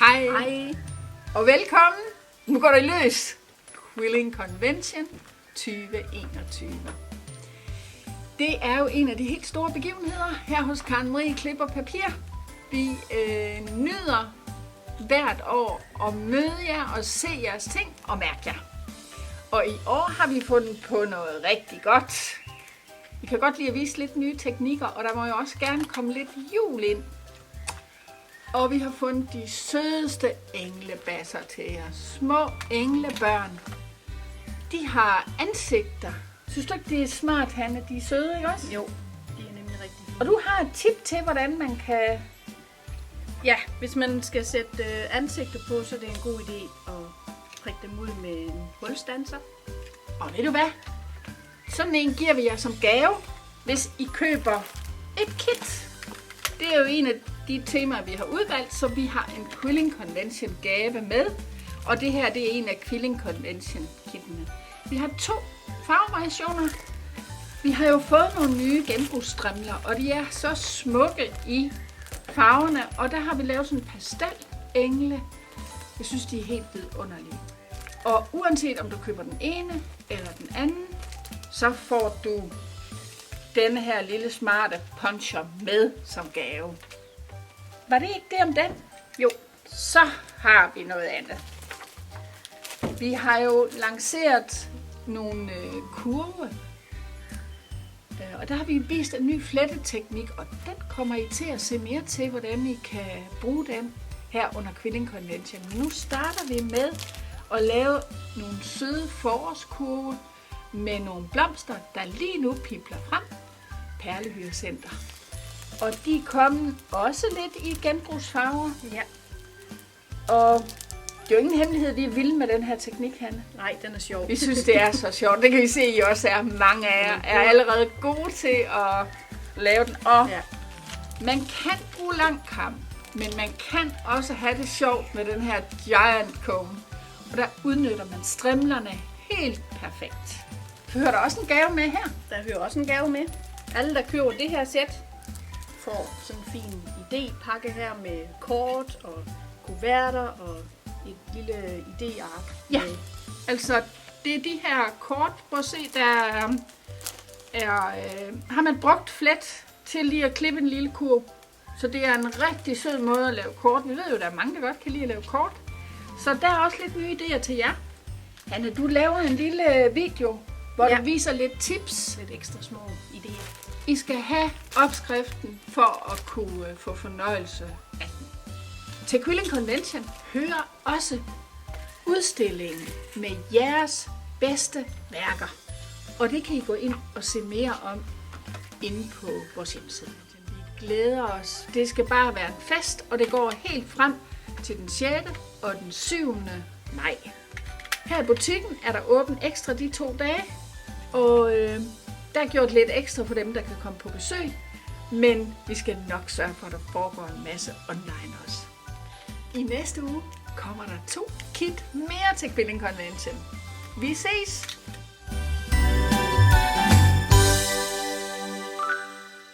Hej. Hej. Og velkommen. Nu går det løs. Quilling Convention 2021. Det er jo en af de helt store begivenheder her hos Karen Marie Klip og Papir. Vi nyder hvert år at møde jer og se jeres ting og mærke jer. Og i år har vi fundet på noget rigtig godt. Vi kan godt lide at vise lidt nye teknikker, og der må jo også gerne komme lidt jul ind. Og vi har fundet de sødeste englebasser til jer. Små englebørn. De har ansigter. Synes du ikke, det er smart, Hanne? De er søde, ikke også? Jo, det er nemlig rigtig fint. Og du har et tip til, hvordan man kan... Ja, hvis man skal sætte ansigter på, så er det en god idé at prikke dem ud med en hulstanser. Og ved du hvad? Sådan en giver vi jer som gave, hvis I køber et kit. Det er jo en af de temaer, vi har udvalgt, så vi har en Quilling Convention gave med. Og det her, det er en af Quilling Convention kittene. Vi har 2 farvevariationer. Vi har jo fået nogle nye genbrugsstrimler, og de er så smukke i farverne. Og der har vi lavet sådan en pastel-engle. Jeg synes, de er helt vidunderlige. Og uanset om du køber den ene eller den anden, så får du denne her lille smarte poncho med som gave. Var det ikke det om den? Jo, så har vi noget andet. Vi har jo lanceret nogle kurve, og der har vi vist en ny fletteteknik, og den kommer I til at se mere til, hvordan I kan bruge den her under Quilling Convention. Men nu starter vi med at lave nogle søde forårskurve med nogle blomster, der lige nu pipler frem. Perlehyacinter. Og de er kommet også lidt i genbrugsfarver. Ja. Og det er jo ingen hemmelighed, vi er vilde med den her teknik, Hanne. Nej, den er sjov. Vi synes, det er så sjovt. Det kan vi se, I også er. Mange af jer er allerede gode til at lave den. Og Ja. man kan bruge lang kam, men man kan også have det sjovt med den her giant comb. Og der udnytter man strimlerne helt perfekt. Du hører der også en gave med her. Der hører også en gave med. Alle, der køber det her sæt, får sådan en fin idépakke her med kort og kuverter og et lille idéark. Ja, altså det er de her kort. Prøv at se, der har man brugt flet til lige at klippe en lille kurv. Så det er en rigtig sød måde at lave kort. Vi ved jo, der er mange, der godt kan lide at lave kort. Så der er også lidt nye idéer til jer. Hanne, du laver en lille video, hvor du viser lidt tips. Lidt ekstra små idéer. I skal have opskriften for at kunne få fornøjelse af den. Til Quilling Convention hører også udstillingen med jeres bedste værker. Og det kan I gå ind og se mere om inde på vores hjemmeside. Vi glæder os. Det skal bare være en fest, og det går helt frem til den 6. og den 7. maj. Her i butikken er der åbent ekstra de 2 dage, og der er gjort lidt ekstra for dem, der kan komme på besøg, men vi skal nok sørge for, at der foregår en masse online også. I næste uge kommer der 2 kit mere til Quilling Convention. Vi ses!